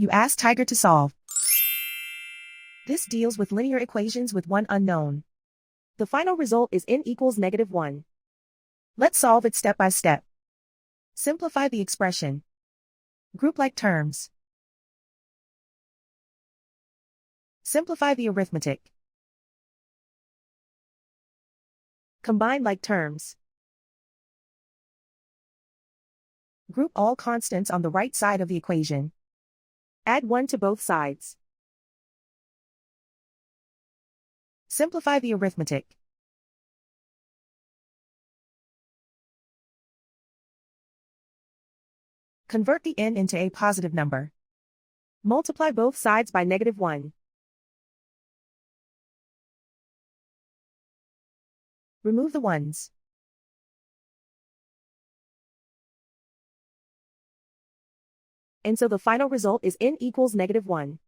You ask Tiger to solve. This deals with linear equations with one unknown. The final result is n equals -1. Let's solve it step by step. Simplify the expression. Group like terms. Simplify the arithmetic. Combine like terms. Group all constants on the right side of the equation. Add 1 to both sides. Simplify the arithmetic. Convert the n into a positive number. Multiply both sides by -1. Remove the ones. And so the final result is n equals -1.